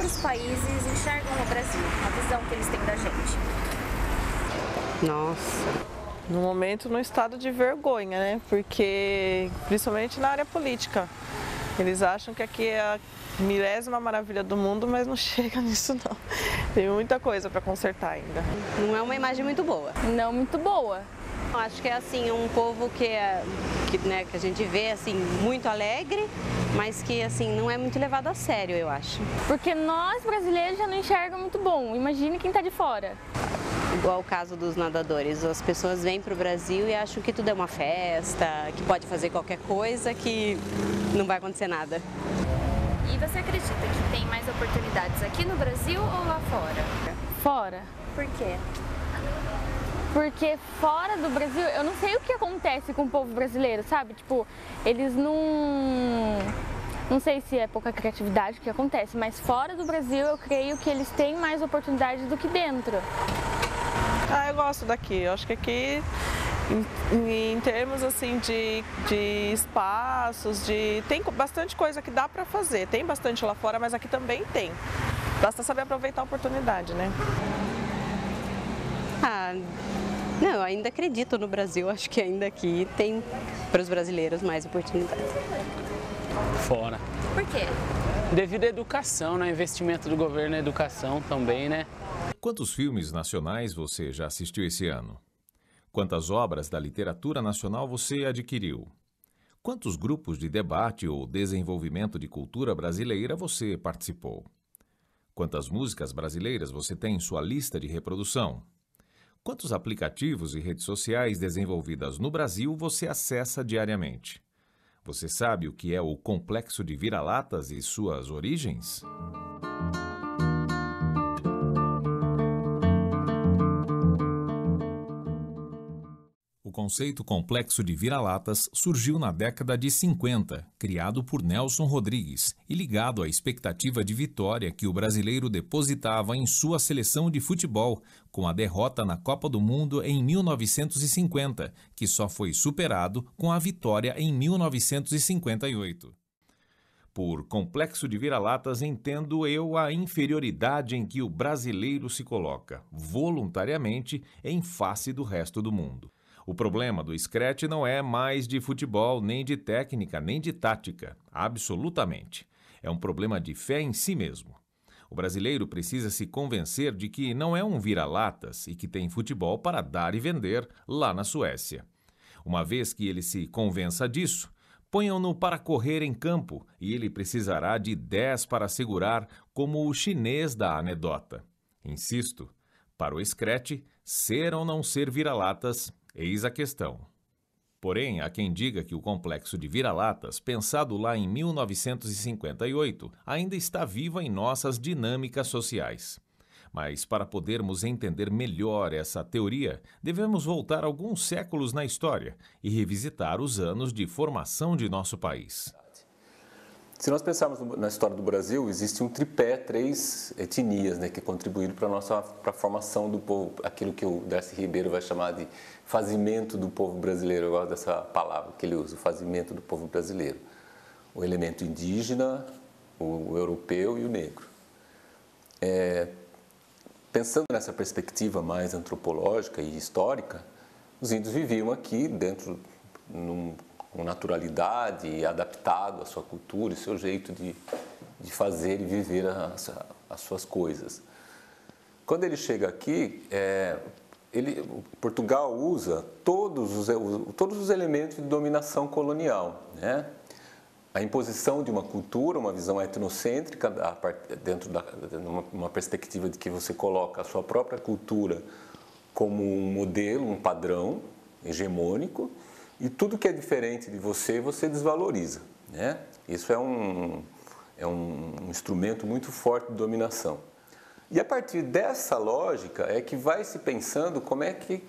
outros países enxergam o Brasil, a visão que eles têm da gente? Nossa, No momento, no estado de vergonha, né? Porque, principalmente na área política, eles acham que aqui é a milésima maravilha do mundo, mas não chega nisso não. Tem muita coisa para consertar ainda. não é uma imagem muito boa. Não muito boa. Eu acho que é assim, um povo que a gente vê assim, muito alegre, mas que assim, não é muito levado a sério, eu acho. Porque nós brasileiros já não enxergam muito bom. Imagine quem está de fora. Igual o caso dos nadadores, as pessoas vêm para o Brasil e acham que tudo é uma festa, que pode fazer qualquer coisa, que não vai acontecer nada. E você acredita que tem mais oportunidades aqui no Brasil ou lá fora? Fora. Por quê? Porque fora do Brasil, eu não sei o que acontece com o povo brasileiro, sabe? Tipo, eles não... Não sei se é pouca criatividade que acontece, mas fora do Brasil eu creio que eles têm mais oportunidades do que dentro. Eu gosto daqui. Eu acho que aqui, em termos assim de espaços, tem bastante coisa que dá para fazer. Tem bastante lá fora, mas aqui também tem. Basta saber aproveitar a oportunidade, né? Não, eu ainda acredito no Brasil, acho que ainda aqui tem para os brasileiros mais oportunidades. Fora. Por quê? Devido à educação, né? Investimento do governo na educação também, né? Quantos filmes nacionais você já assistiu esse ano? Quantas obras da literatura nacional você adquiriu? Quantos grupos de debate ou desenvolvimento de cultura brasileira você participou? Quantas músicas brasileiras você tem em sua lista de reprodução? Quantos aplicativos e redes sociais desenvolvidas no Brasil você acessa diariamente? Você sabe o que é o complexo de vira-latas e suas origens? O conceito complexo de vira-latas surgiu na década de 50, criado por Nelson Rodrigues e ligado à expectativa de vitória que o brasileiro depositava em sua seleção de futebol, com a derrota na Copa do Mundo em 1950, que só foi superado com a vitória em 1958. Por complexo de vira-latas, entendo eu a inferioridade em que o brasileiro se coloca, voluntariamente, em face do resto do mundo. O problema do Scratch não é mais de futebol, nem de técnica, nem de tática. Absolutamente. É um problema de fé em si mesmo. O brasileiro precisa se convencer de que não é um vira-latas e que tem futebol para dar e vender lá na Suécia. Uma vez que ele se convença disso, ponham-no para correr em campo e ele precisará de 10 para segurar, como o chinês da anedota. Insisto, para o Scratch, ser ou não ser vira-latas, eis a questão. Porém, há quem diga que o complexo de vira-latas, pensado lá em 1958, ainda está vivo em nossas dinâmicas sociais. Mas, para podermos entender melhor essa teoria, devemos voltar alguns séculos na história e revisitar os anos de formação de nosso país. Se nós pensarmos na história do Brasil, existe um tripé, 3 etnias, né, que contribuíram para a formação do povo, aquilo que o Darcy Ribeiro vai chamar de fazimento do povo brasileiro. Eu gosto dessa palavra que ele usa, o fazimento do povo brasileiro. O elemento indígena, o europeu e o negro. Pensando nessa perspectiva mais antropológica e histórica, os índios viviam aqui dentro, com naturalidade e adaptado à sua cultura e seu jeito de fazer e viver as suas coisas. Quando ele chega aqui, Portugal usa todos os elementos de dominação colonial, né? A imposição de uma cultura, uma visão etnocêntrica, dentro uma perspectiva de que você coloca a sua própria cultura como um modelo, um padrão hegemônico, e tudo que é diferente de você, você desvaloriza, né? Isso é um instrumento muito forte de dominação. E a partir dessa lógica é que vai se pensando como é que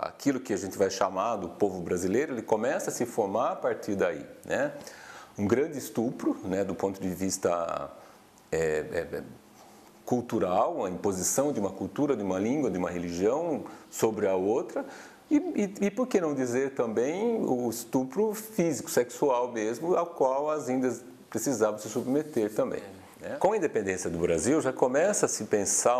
aquilo que a gente vai chamar do povo brasileiro, ele começa a se formar a partir daí, né? Um grande estupro, né, do ponto de vista cultural, a imposição de uma cultura, de uma língua, de uma religião sobre a outra, e por que não dizer também o estupro físico, sexual mesmo, ao qual as índias precisavam se submeter também. né? Com a independência do Brasil, já começa a se pensar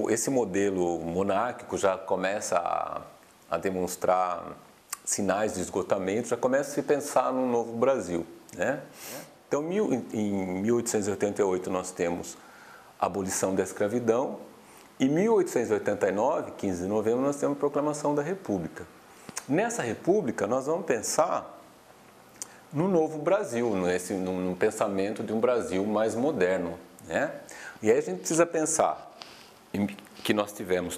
esse modelo monárquico já começa a demonstrar sinais de esgotamento, já começa a se pensar num novo Brasil, né? Então, em 1888, nós temos a abolição da escravidão. Em 1889, 15 de novembro, nós temos a proclamação da República. Nessa República, nós vamos pensar no novo Brasil, num pensamento de um Brasil mais moderno, né? E aí a gente precisa pensar que nós tivemos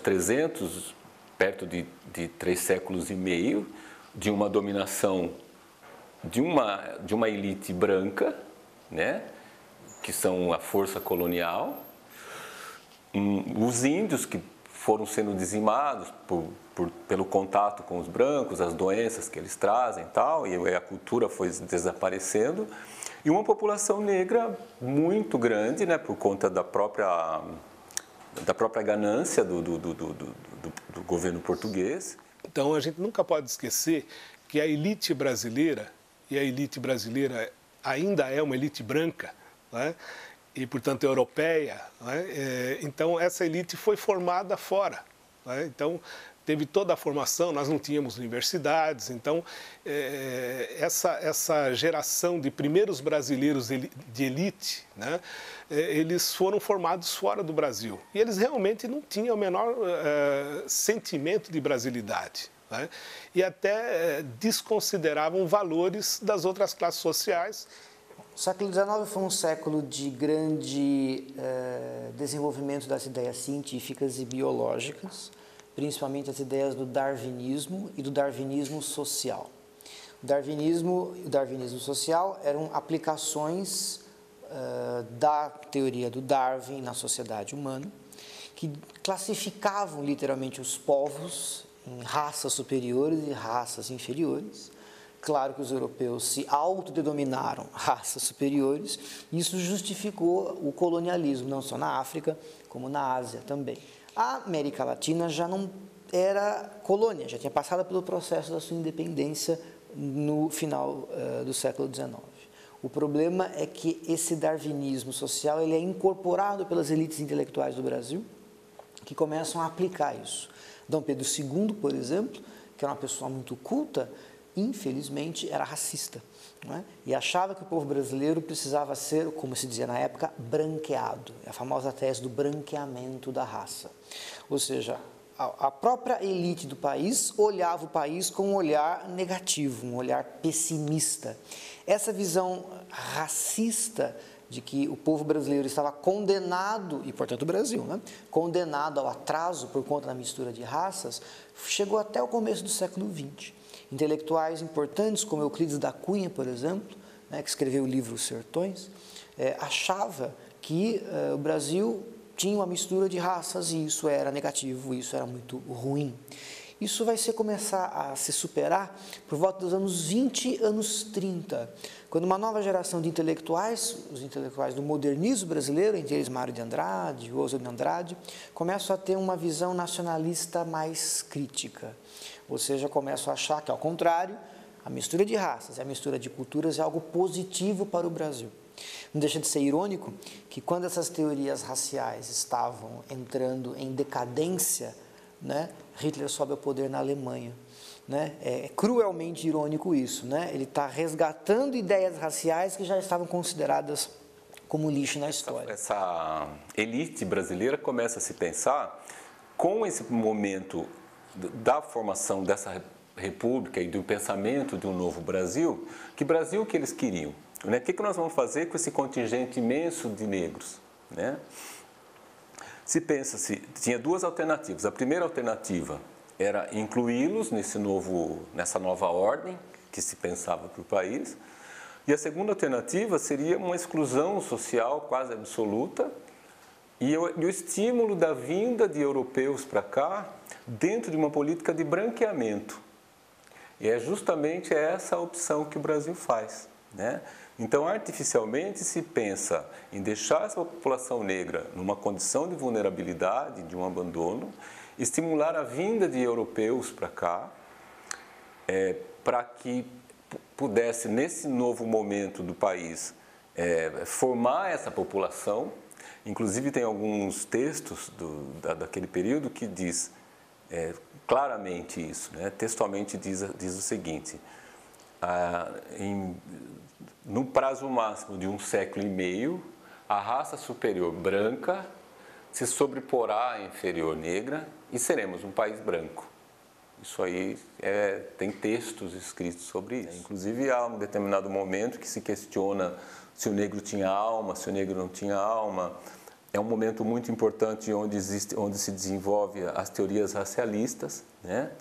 perto de 3 séculos e meio, de uma dominação de uma elite branca, né? Que são a força colonial, os índios que foram sendo dizimados pelo contato com os brancos, as doenças que eles trazem e tal, e a cultura foi desaparecendo, e uma população negra muito grande, né, por conta da própria ganância do governo português. Então a gente nunca pode esquecer que a elite brasileira, e a elite brasileira ainda é uma elite branca, né? E, portanto, europeia, né? Então, essa elite foi formada fora, né? Então, teve toda a formação, nós não tínhamos universidades, então, essa geração de primeiros brasileiros de elite, né? Eles foram formados fora do Brasil. E eles realmente não tinham o menor sentimento de brasilidade, né? E até desconsideravam valores das outras classes sociais. O século XIX foi um século de grande desenvolvimento das ideias científicas e biológicas, principalmente as ideias do darwinismo e do darwinismo social. O darwinismo e o darwinismo social eram aplicações da teoria do Darwin na sociedade humana, que classificavam literalmente os povos em raças superiores e raças inferiores. Claro que os europeus se autodenominaram raças superiores, e isso justificou o colonialismo, não só na África, como na Ásia também. A América Latina já não era colônia, já tinha passado pelo processo da sua independência no final do século XIX. O problema é que esse darwinismo social ele é incorporado pelas elites intelectuais do Brasil, que começam a aplicar isso. Dom Pedro II, por exemplo, que era uma pessoa muito culta, infelizmente, era racista, não é? E achava que o povo brasileiro precisava ser, como se dizia na época, branqueado. É a famosa tese do branqueamento da raça. Ou seja, a própria elite do país olhava o país com um olhar negativo, um olhar pessimista. Essa visão racista de que o povo brasileiro estava condenado, e portanto o Brasil, né? Condenado ao atraso por conta da mistura de raças, chegou até o começo do século XX. Intelectuais importantes, como Euclides da Cunha, por exemplo, né, que escreveu o livro Os Sertões, achava que o Brasil tinha uma mistura de raças e isso era negativo, isso era muito ruim. Isso vai começar a se superar por volta dos anos 20, anos 30, quando uma nova geração de intelectuais, os intelectuais do modernismo brasileiro, entre eles Mário de Andrade, Oswald de Andrade, começam a ter uma visão nacionalista mais crítica. Ou seja, começam a achar que, ao contrário, a mistura de raças e a mistura de culturas é algo positivo para o Brasil. Não deixa de ser irônico que, quando essas teorias raciais estavam entrando em decadência, né, Hitler sobe ao poder na Alemanha. Né? É cruelmente irônico isso. Né? Ele está resgatando ideias raciais que já estavam consideradas como lixo na história. Essa elite brasileira começa a se pensar com esse momento da formação dessa república e do pensamento de um novo Brasil, que Brasil que eles queriam, né? O que nós vamos fazer com esse contingente imenso de negros, né? Tinha duas alternativas. A primeira alternativa era incluí-los nessa nova ordem que se pensava para o país, e a segunda alternativa seria uma exclusão social quase absoluta e o estímulo da vinda de europeus para cá dentro de uma política de branqueamento. E é justamente essa a opção que o Brasil faz, né? Então, artificialmente se pensa em deixar essa população negra numa condição de vulnerabilidade, de um abandono, estimular a vinda de europeus para cá, para que pudesse, nesse novo momento do país, formar essa população. Inclusive tem alguns textos daquele período que diz claramente isso, né? Textualmente diz o seguinte: no prazo máximo de 1,5 séculos, a raça superior branca se sobreporá à inferior negra e seremos um país branco. Isso aí tem textos escritos sobre isso. Inclusive há um determinado momento que se questiona se o negro tinha alma, se o negro não tinha alma. É um momento muito importante onde se desenvolve as teorias racialistas, né?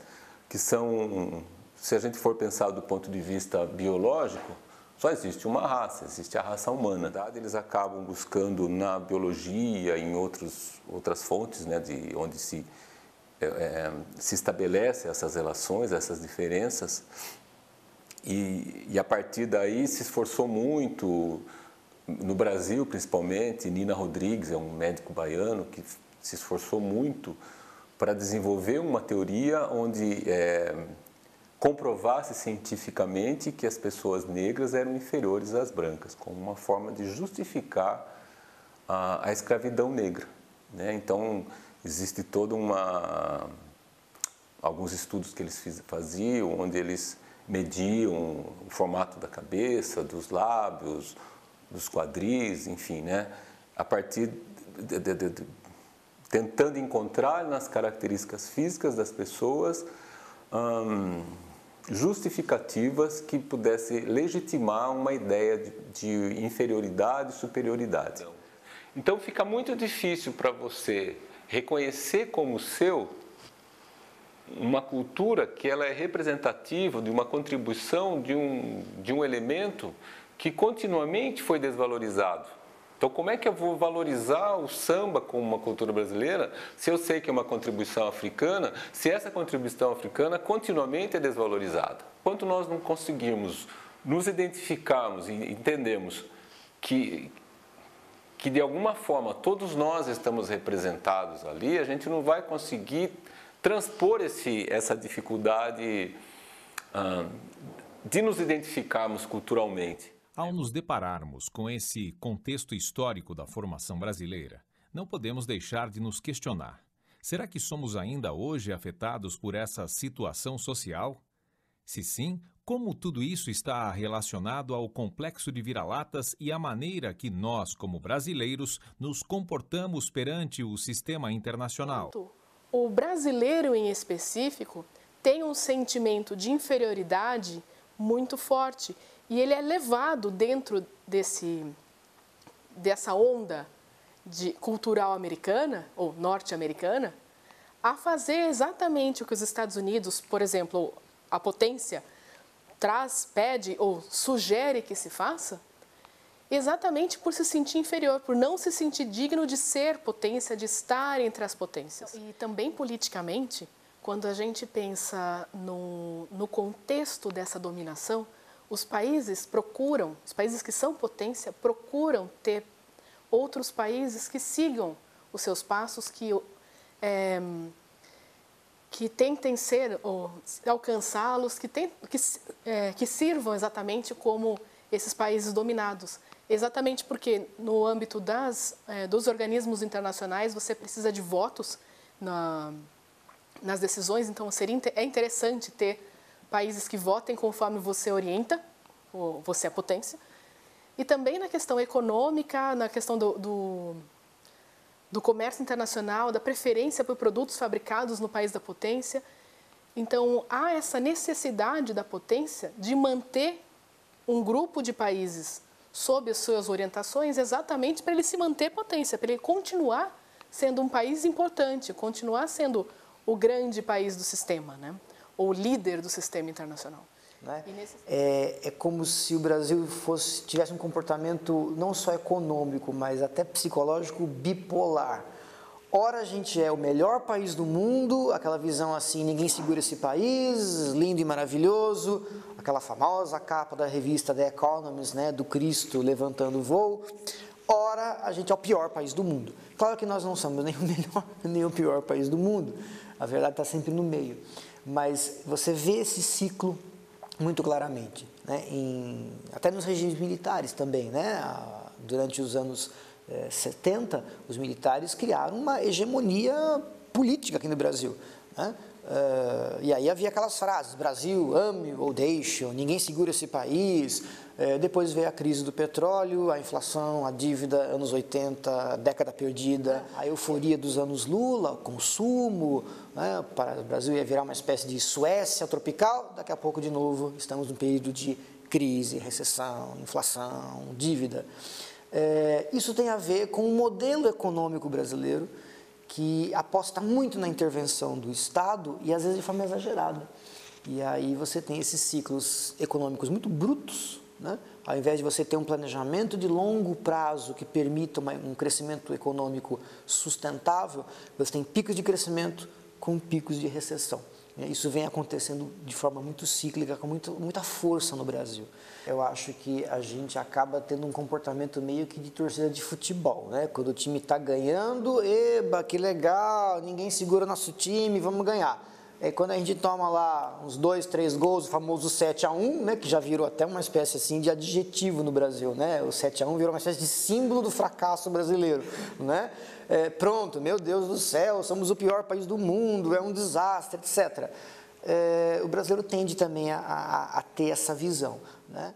Que são, se a gente for pensar do ponto de vista biológico, só existe uma raça, existe a raça humana. Na verdade, eles acabam buscando na biologia, em outras fontes, né, de onde se estabelece essas relações, essas diferenças, e a partir daí se esforçou muito, no Brasil principalmente. Nina Rodrigues é um médico baiano que se esforçou muito para desenvolver uma teoria onde comprovasse cientificamente que as pessoas negras eram inferiores às brancas, como uma forma de justificar a escravidão negra, né? Então, existe alguns estudos que eles faziam, onde eles mediam o formato da cabeça, dos lábios, dos quadris, enfim, né? A partir tentando encontrar nas características físicas das pessoas justificativas que pudessem legitimar uma ideia de inferioridade e superioridade. Então fica muito difícil para você reconhecer como seu uma cultura que ela é representativa de uma contribuição de um elemento que continuamente foi desvalorizado. Então, como é que eu vou valorizar o samba como uma cultura brasileira se eu sei que é uma contribuição africana, se essa contribuição africana continuamente é desvalorizada? Enquanto nós não conseguirmos nos identificarmos e entendermos que de alguma forma todos nós estamos representados ali, a gente não vai conseguir transpor essa dificuldade de nos identificarmos culturalmente. Ao nos depararmos com esse contexto histórico da formação brasileira, não podemos deixar de nos questionar: será que somos ainda hoje afetados por essa situação social? Se sim, como tudo isso está relacionado ao complexo de vira-latas e à maneira que nós, como brasileiros, nos comportamos perante o sistema internacional? O brasileiro, em específico, tem um sentimento de inferioridade muito forte. E ele é levado dentro dessa onda cultural americana, ou norte-americana, a fazer exatamente o que os Estados Unidos, por exemplo, a potência, pede ou sugere que se faça, exatamente por se sentir inferior, por não se sentir digno de ser potência, de estar entre as potências. E também politicamente, quando a gente pensa no contexto dessa dominação, os países que são potência, procuram ter outros países que sigam os seus passos, que tentem alcançá-los, que sirvam exatamente como esses países dominados. Exatamente porque no âmbito dos organismos internacionais você precisa de votos nas decisões, então é interessante ter países que votem conforme você orienta, ou você é potência. E também na questão econômica, na questão do comércio internacional, da preferência por produtos fabricados no país da potência. Então, há essa necessidade da potência de manter um grupo de países sob as suas orientações exatamente para ele se manter potência, para ele continuar sendo um país importante, continuar sendo o grande país do sistema, né? Ou líder do sistema internacional. Né? É como se o Brasil tivesse um comportamento não só econômico, mas até psicológico bipolar. Ora a gente é o melhor país do mundo, aquela visão assim, ninguém segura esse país, lindo e maravilhoso, aquela famosa capa da revista The Economist, né, do Cristo levantando o voo. Ora a gente é o pior país do mundo. Claro que nós não somos nem o melhor nem o pior país do mundo, a verdade está sempre no meio. Mas você vê esse ciclo muito claramente. né, até nos regimes militares também, né? Durante os anos 70, os militares criaram uma hegemonia política aqui no Brasil, né? E aí havia aquelas frases, Brasil, ame ou deixe, ninguém segura esse país. Depois veio a crise do petróleo, a inflação, a dívida, anos 80, década perdida, a euforia dos anos Lula, o consumo, né? Para o Brasil ia virar uma espécie de Suécia tropical, daqui a pouco de novo estamos num período de crise, recessão, inflação, dívida. Isso tem a ver com o modelo econômico brasileiro, que aposta muito na intervenção do Estado e às vezes de forma exagerada. E aí você tem esses ciclos econômicos muito brutos, né? Ao invés de você ter um planejamento de longo prazo que permita um crescimento econômico sustentável, você tem picos de crescimento com picos de recessão. Isso vem acontecendo de forma muito cíclica, com muita força no Brasil. Eu acho que a gente acaba tendo um comportamento meio que de torcida de futebol, né? Quando o time está ganhando, eba, que legal, ninguém segura nosso time, vamos ganhar. Quando a gente toma lá uns 2, 3 gols, o famoso 7-1, né? Que já virou até uma espécie assim de adjetivo no Brasil, né? O 7-1 virou uma espécie de símbolo do fracasso brasileiro, né? Pronto, meu Deus do céu, somos o pior país do mundo, é um desastre, etc. O brasileiro tende também a ter essa visão, né?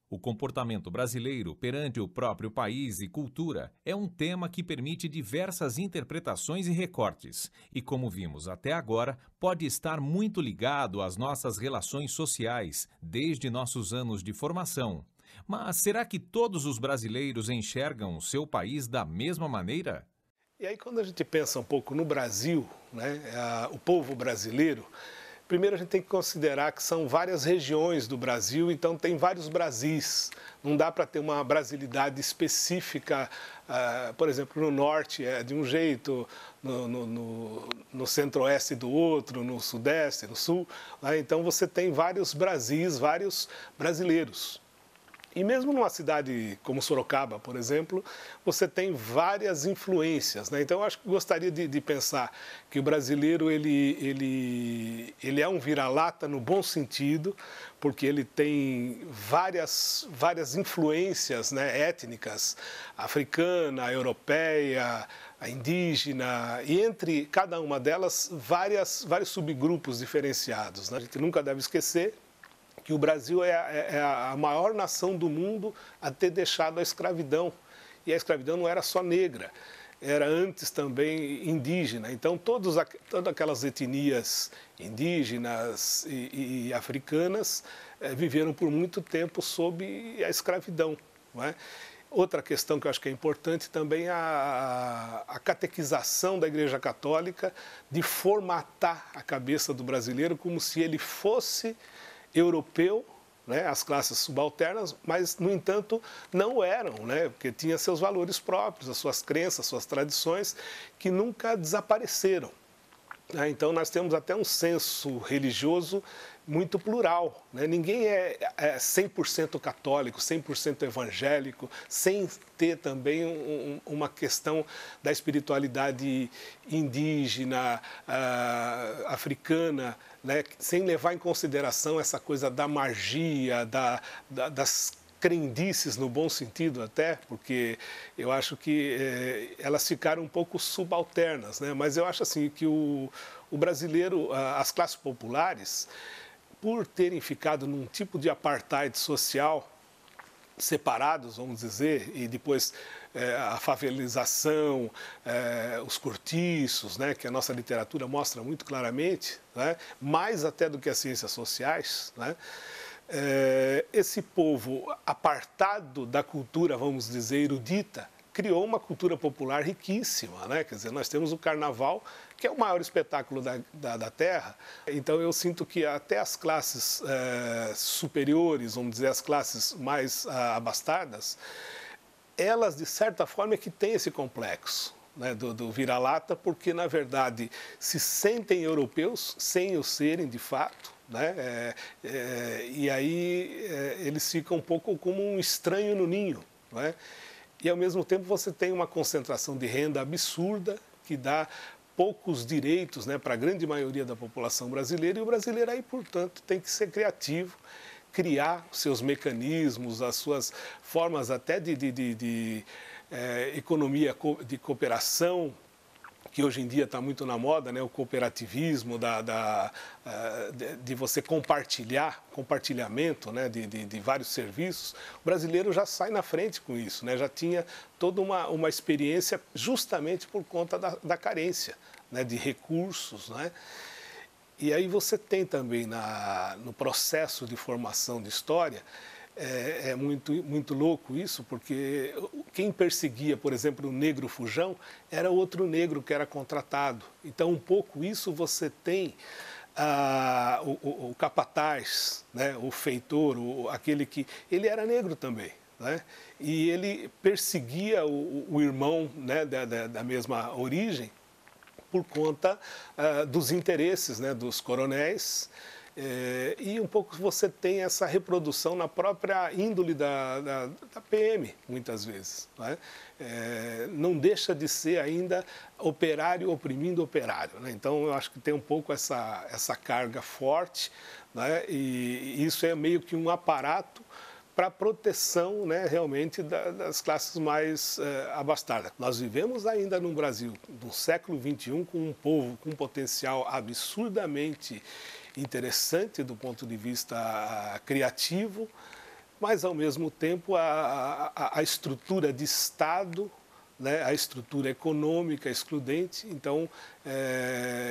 O comportamento brasileiro perante o próprio país e cultura é um tema que permite diversas interpretações e recortes, e como vimos até agora, pode estar muito ligado às nossas relações sociais, desde nossos anos de formação. Mas será que todos os brasileiros enxergam o seu país da mesma maneira? E aí, quando a gente pensa um pouco no Brasil, né, o povo brasileiro, primeiro a gente tem que considerar que são várias regiões do Brasil, então tem vários Brasis. Não dá para ter uma brasilidade específica, por exemplo, no norte é de um jeito, no centro-oeste do outro, no sudeste, no sul. Né? Então você tem vários Brasis, vários brasileiros. E mesmo numa cidade como Sorocaba, por exemplo, você tem várias influências, né? Então, eu acho que gostaria de pensar que o brasileiro ele é um vira-lata no bom sentido, porque ele tem várias influências, né, étnicas, africana, a europeia, a indígena, e entre cada uma delas vários subgrupos diferenciados, né? A gente nunca deve esquecer que o Brasil é a maior nação do mundo a ter deixado a escravidão. E a escravidão não era só negra, era antes também indígena. Então, todas aquelas etnias indígenas e africanas viveram por muito tempo sob a escravidão, não é? Outra questão que eu acho que é importante também é a catequização da Igreja Católica de formatar a cabeça do brasileiro como se ele fosse europeu, né, as classes subalternas, mas, no entanto, não eram, né, porque tinha seus valores próprios, as suas crenças, suas tradições, que nunca desapareceram. Então, nós temos até um senso religioso muito plural, né? Ninguém é 100% católico, 100% evangélico, sem ter também uma questão da espiritualidade indígena, africana, né? Sem levar em consideração essa coisa da magia, das crendices no bom sentido até, porque eu acho que elas ficaram um pouco subalternas, né? Mas eu acho assim que o brasileiro, as classes populares, por terem ficado num tipo de apartheid social, separados, vamos dizer, e depois a favelização, os cortiços, né, que a nossa literatura mostra muito claramente, né, mais até do que as ciências sociais, né, esse povo apartado da cultura, vamos dizer, erudita, criou uma cultura popular riquíssima, né? Quer dizer, nós temos o Carnaval, que é o maior espetáculo da Terra. Então, eu sinto que até as classes superiores, vamos dizer, as classes mais abastadas, elas, de certa forma, é que têm esse complexo, né, do vira-lata, porque, na verdade, se sentem europeus sem o serem, de fato, né? E aí eles ficam um pouco como um estranho no ninho, não é? E, ao mesmo tempo, você tem uma concentração de renda absurda que dá poucos direitos, né, para a grande maioria da população brasileira. E o brasileiro aí, portanto, tem que ser criativo, criar seus mecanismos, as suas formas até de economia de cooperação, que hoje em dia está muito na moda, né? O cooperativismo, de você compartilhamento, né? de vários serviços. O brasileiro já sai na frente com isso, né? Já tinha toda uma experiência justamente por conta da carência, né? De recursos, né? E aí você tem também no processo de formação de história, é muito louco isso, porque quem perseguia, por exemplo, o negro fujão, era outro negro que era contratado. Então, um pouco isso você tem o capataz, né, o feitor, aquele que... Ele era negro também, né? E ele perseguia o irmão, né, da mesma origem por conta dos interesses, né, dos coronéis. E um pouco você tem essa reprodução na própria índole da PM, muitas vezes. Né? Não deixa de ser ainda operário oprimindo operário. Né? Então, eu acho que tem um pouco essa carga forte, né? E isso é meio que um aparato para a proteção, né, realmente das classes mais abastadas. Nós vivemos ainda no Brasil, no século XXI, com um povo com um potencial absurdamente interessante do ponto de vista criativo, mas, ao mesmo tempo, a estrutura de Estado, né, a estrutura econômica excludente. Então,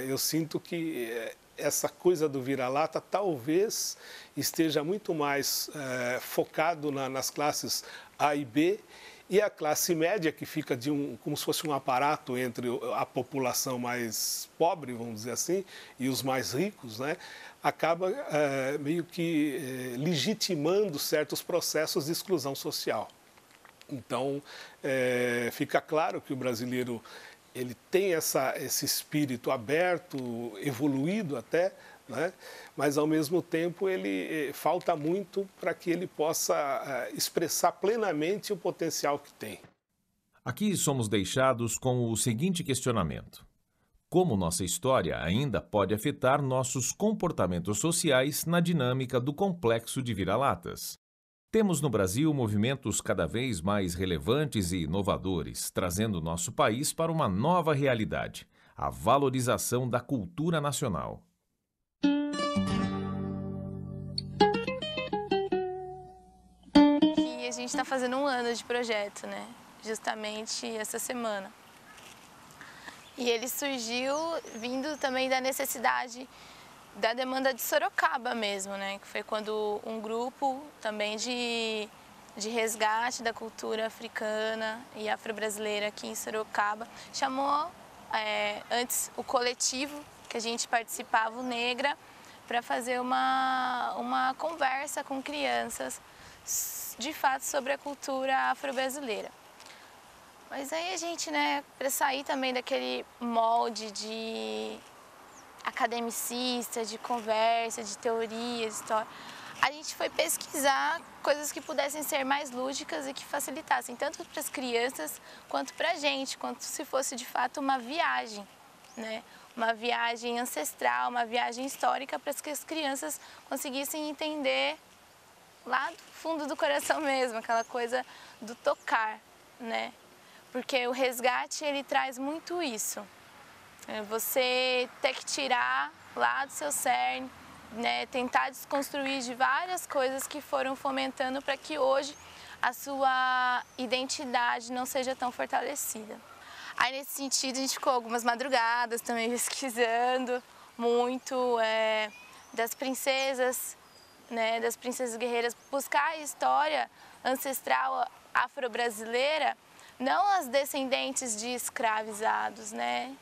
eu sinto que essa coisa do vira-lata talvez esteja muito mais focado nas classes A e B, e a classe média, que fica como se fosse um aparato entre a população mais pobre, vamos dizer assim, e os mais ricos, né, acaba meio que legitimando certos processos de exclusão social. Então, fica claro que o brasileiro ele tem esse espírito aberto, evoluído até, né? Mas, ao mesmo tempo, ele falta muito para que ele possa expressar plenamente o potencial que tem. Aqui somos deixados com o seguinte questionamento: como nossa história ainda pode afetar nossos comportamentos sociais na dinâmica do complexo de vira-latas? Temos no Brasil movimentos cada vez mais relevantes e inovadores, trazendo nosso país para uma nova realidade, a valorização da cultura nacional. E a gente está fazendo 1 ano de projeto, né? Justamente essa semana. E ele surgiu vindo também da necessidade da demanda de Sorocaba mesmo, né? Que foi quando um grupo também de resgate da cultura africana e afro-brasileira aqui em Sorocaba chamou antes o coletivo que a gente participava, o Negra, para fazer uma conversa com crianças de fato sobre a cultura afro-brasileira. Mas aí a gente, né, para sair também daquele molde de academicista, de conversa, de teoria, de história, a gente foi pesquisar coisas que pudessem ser mais lúdicas e que facilitassem tanto para as crianças quanto para a gente, quanto se fosse de fato uma viagem, né? Uma viagem ancestral, uma viagem histórica para que as crianças conseguissem entender lá do fundo do coração mesmo, aquela coisa do tocar, né? Porque o resgate, ele traz muito isso. Você ter que tirar lá do seu cerne, né? Tentar desconstruir de várias coisas que foram fomentando para que hoje a sua identidade não seja tão fortalecida. Aí, nesse sentido, a gente ficou algumas madrugadas também pesquisando muito das princesas, né? Das princesas guerreiras, buscar a história ancestral afro-brasileira, não as descendentes de escravizados, né?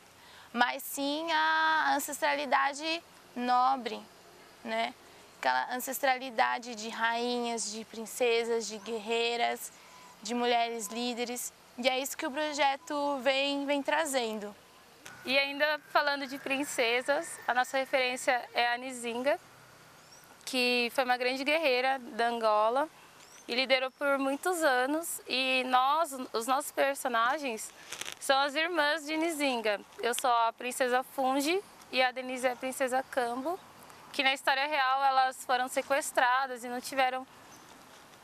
Mas sim a ancestralidade nobre, né? Aquela ancestralidade de rainhas, de princesas, de guerreiras, de mulheres líderes. E é isso que o projeto vem trazendo. E ainda falando de princesas, a nossa referência é a Nzinga, que foi uma grande guerreira da Angola e liderou por muitos anos. E os nossos personagens são as irmãs de Nzinga. Eu sou a princesa Fungi e a Denise é a princesa Cambo. que na história real elas foram sequestradas e não tiveram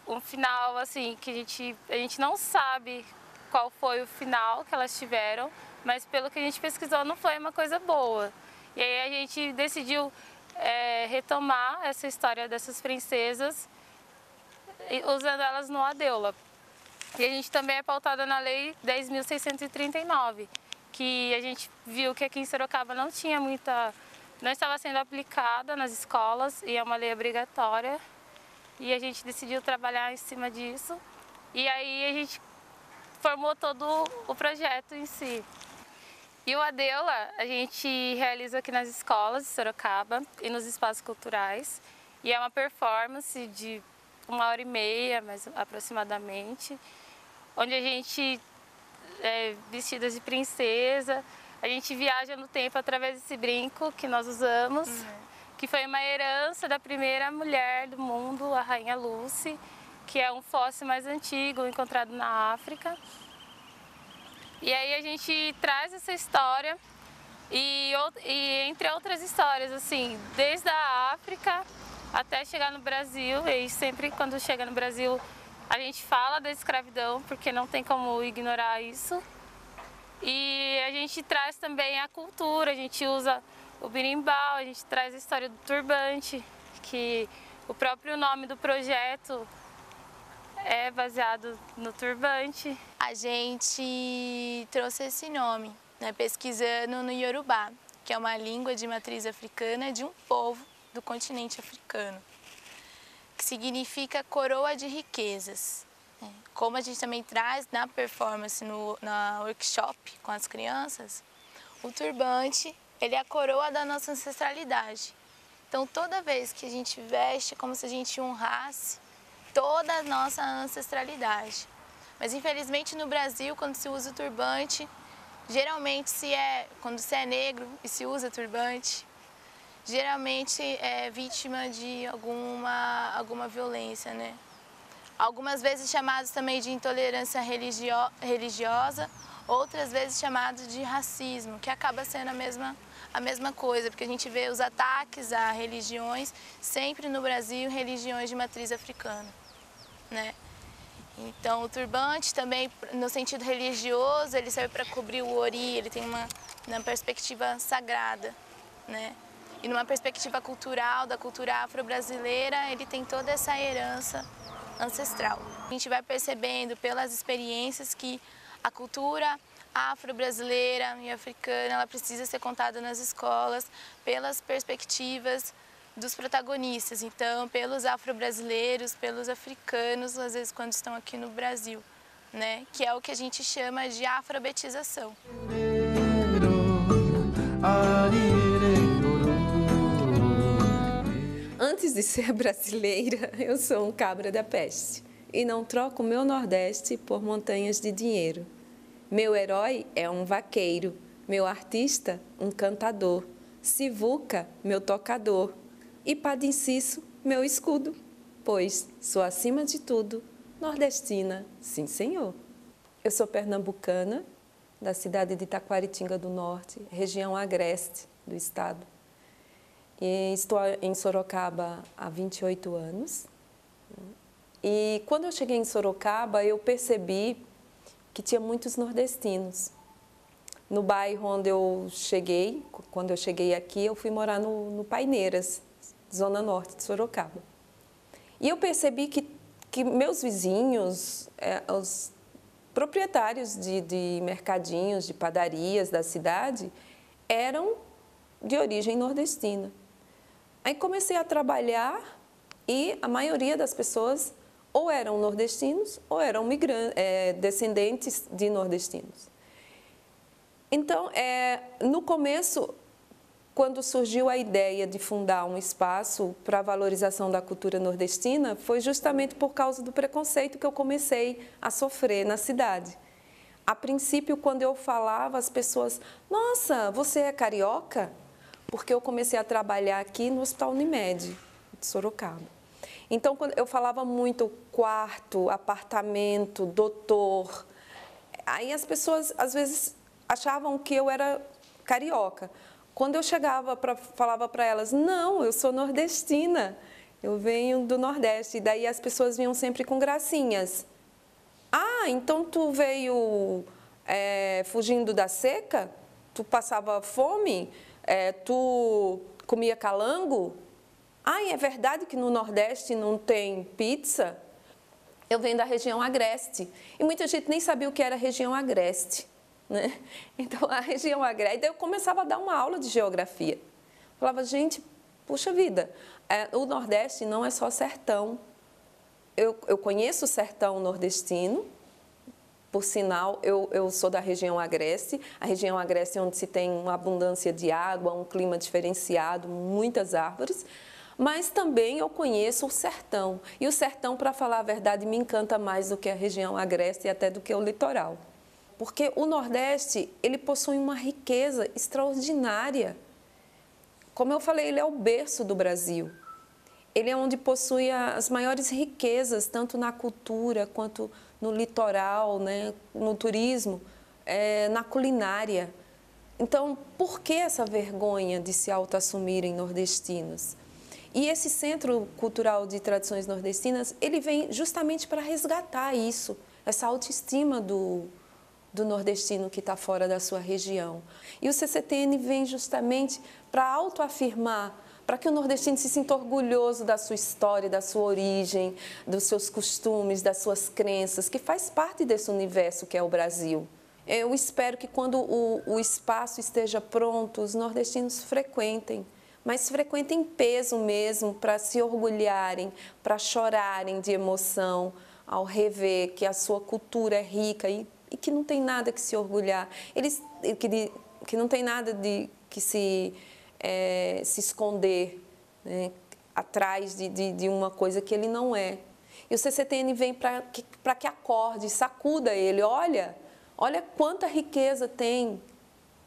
um final, assim, que a gente não sabe qual foi o final que elas tiveram, mas pelo que a gente pesquisou não foi uma coisa boa. E aí a gente decidiu retomar essa história dessas princesas usando elas no Adeula. E a gente também é pautada na Lei 10.639, que a gente viu que aqui em Sorocaba não estava sendo aplicada nas escolas e é uma lei obrigatória. E a gente decidiu trabalhar em cima disso. E aí a gente formou todo o projeto em si. E o Adeula a gente realiza aqui nas escolas de Sorocaba e nos espaços culturais. E é uma performance de 1h30, mais aproximadamente, onde a gente, vestidas de princesa, a gente viaja no tempo através desse brinco que nós usamos, que foi uma herança da primeira mulher do mundo, a Rainha Lucy, que é um fóssil mais antigo encontrado na África. E aí a gente traz essa história e entre outras histórias, assim, desde a África até chegar no Brasil, e sempre quando chega no Brasil a gente fala da escravidão, porque não tem como ignorar isso. E a gente traz também a cultura, a gente usa o berimbau, a gente traz a história do turbante, que o próprio nome do projeto é baseado no turbante. A gente trouxe esse nome, né, pesquisando no Yorubá, que é uma língua de matriz africana de um povo do continente africano, que significa coroa de riquezas. Como a gente também traz na performance, na workshop com as crianças, o turbante, ele é a coroa da nossa ancestralidade. Então, toda vez que a gente veste, é como se a gente honrasse toda a nossa ancestralidade. Mas, infelizmente, no Brasil, quando se usa o turbante, geralmente, quando se é negro e se usa turbante, geralmente é vítima de alguma violência, né? Algumas vezes chamados também de intolerância religiosa, outras vezes chamados de racismo, que acaba sendo a mesma coisa, porque a gente vê os ataques a religiões, sempre no Brasil, religiões de matriz africana, né? Então, o turbante também, no sentido religioso, ele serve para cobrir o ori, ele tem uma perspectiva sagrada, né? E numa perspectiva cultural, da cultura afro-brasileira, ele tem toda essa herança ancestral. A gente vai percebendo pelas experiências que a cultura afro-brasileira e africana, ela precisa ser contada nas escolas pelas perspectivas dos protagonistas, então pelos afro-brasileiros, pelos africanos, às vezes quando estão aqui no Brasil, né? Que é o que a gente chama de alfabetização. Antes de ser brasileira, eu sou um cabra da peste e não troco o meu Nordeste por montanhas de dinheiro. Meu herói é um vaqueiro, meu artista, um cantador, Sivuca, meu tocador, e Padinciço, meu escudo, pois sou, acima de tudo, nordestina, sim senhor. Eu sou pernambucana, da cidade de Taquaritinga do Norte, região agreste do estado. E estou em Sorocaba há 28 anos. E quando eu cheguei em Sorocaba, eu percebi que tinha muitos nordestinos. No bairro onde eu cheguei, quando eu cheguei aqui, eu fui morar no Paineiras, zona norte de Sorocaba. E eu percebi que meus vizinhos, os proprietários de mercadinhos, de padarias da cidade, eram de origem nordestina. Aí comecei a trabalhar e a maioria das pessoas ou eram nordestinos ou eram descendentes de nordestinos. Então, no começo, quando surgiu a ideia de fundar um espaço para a valorização da cultura nordestina, foi justamente por causa do preconceito que eu comecei a sofrer na cidade. A princípio, quando eu falava, as pessoas, nossa, você é carioca? Porque eu comecei a trabalhar aqui no Hospital Unimed, de Sorocaba. Então, quando eu falava muito quarto, apartamento, doutor, aí as pessoas, às vezes, achavam que eu era carioca. Quando eu chegava, falava para elas, não, eu sou nordestina, eu venho do Nordeste. E daí as pessoas vinham sempre com gracinhas. Ah, então tu veio fugindo da seca? Tu passava fome? Tu comia calango? Ah, é verdade que no Nordeste não tem pizza? Eu venho da região agreste. E muita gente nem sabia o que era região agreste, né? Então, a região agreste... Daí eu começava a dar uma aula de geografia. Falava, gente, puxa vida, o Nordeste não é só sertão. Eu conheço o sertão nordestino, por sinal, eu sou da região agreste. A região agreste é onde se tem uma abundância de água, um clima diferenciado, muitas árvores. Mas também eu conheço o sertão. E o sertão, para falar a verdade, me encanta mais do que a região agreste e até do que o litoral. Porque o Nordeste, ele possui uma riqueza extraordinária. Como eu falei, ele é o berço do Brasil. Ele é onde possui as maiores riquezas, tanto na cultura quanto no litoral, né, no turismo, na culinária. Então, por que essa vergonha de se autoassumirem nordestinos? E esse Centro Cultural de Tradições Nordestinas, ele vem justamente para resgatar isso, essa autoestima do nordestino que está fora da sua região. E o CCTN vem justamente para autoafirmar, para que o nordestino se sinta orgulhoso da sua história, da sua origem, dos seus costumes, das suas crenças, que faz parte desse universo que é o Brasil. Eu espero que quando o espaço esteja pronto, os nordestinos frequentem, mas frequentem em peso mesmo, para se orgulharem, para chorarem de emoção ao rever que a sua cultura é rica e que não tem nada que se orgulhar, que não tem nada de que se esconder, né, atrás de uma coisa que ele não é. E o CCTN vem para que acorde, sacuda ele, olha quanta riqueza tem,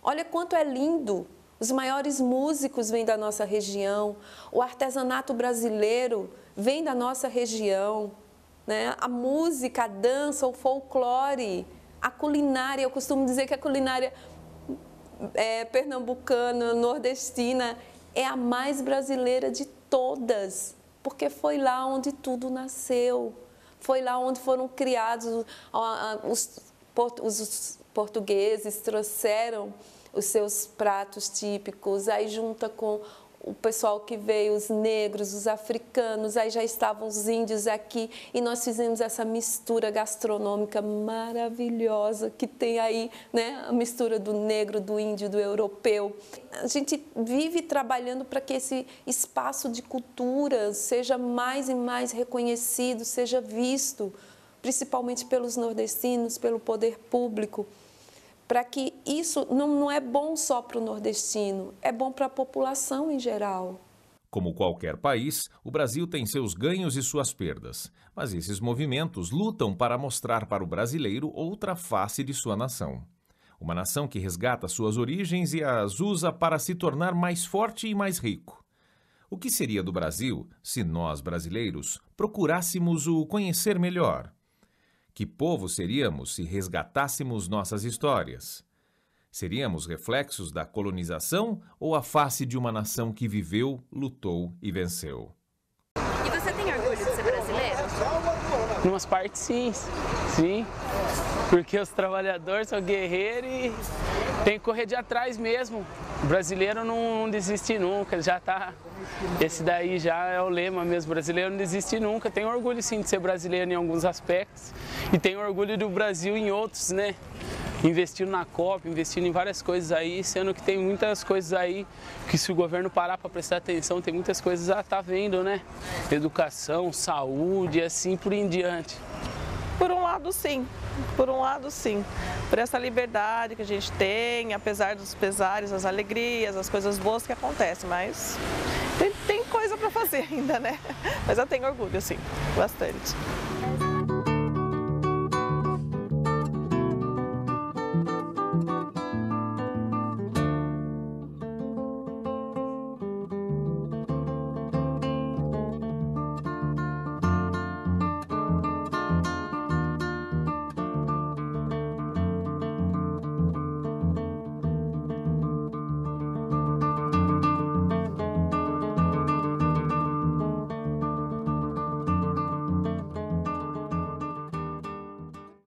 olha quanto é lindo. Os maiores músicos vêm da nossa região, o artesanato brasileiro vem da nossa região, né? A música, a dança, o folclore, a culinária. Eu costumo dizer que a culinária pernambucana, nordestina, é a mais brasileira de todas, porque foi lá onde tudo nasceu, foi lá onde foram criados os portugueses, trouxeram os seus pratos típicos, aí junta com o pessoal que veio, os negros, os africanos, aí já estavam os índios aqui e nós fizemos essa mistura gastronômica maravilhosa que tem aí, né? A mistura do negro, do índio, do europeu. A gente vive trabalhando para que esse espaço de cultura seja mais e mais reconhecido, seja visto, principalmente pelos nordestinos, pelo poder público, para que isso não é bom só para o nordestino, é bom para a população em geral. Como qualquer país, o Brasil tem seus ganhos e suas perdas, mas esses movimentos lutam para mostrar para o brasileiro outra face de sua nação. Uma nação que resgata suas origens e as usa para se tornar mais forte e mais rico. O que seria do Brasil se nós, brasileiros, procurássemos o conhecer melhor? Que povo seríamos se resgatássemos nossas histórias? Seríamos reflexos da colonização ou a face de uma nação que viveu, lutou e venceu? E você tem orgulho de ser brasileiro? Em umas partes, sim. Porque os trabalhadores são guerreiros e tem que correr de atrás mesmo. O brasileiro não desiste nunca, já tá... Esse daí já é o lema mesmo, brasileiro não desiste nunca. Tenho orgulho sim de ser brasileiro em alguns aspectos e tenho orgulho do Brasil em outros, né? Investindo na Copa, investindo em várias coisas aí, sendo que tem muitas coisas aí que se o governo parar para prestar atenção, tem muitas coisas a tá vendo, né? Educação, saúde, assim por em diante. Por um lado, sim. Por essa liberdade que a gente tem, apesar dos pesares, as alegrias, as coisas boas que acontecem, mas tem coisa para fazer ainda, né? Mas eu tenho orgulho, sim, bastante.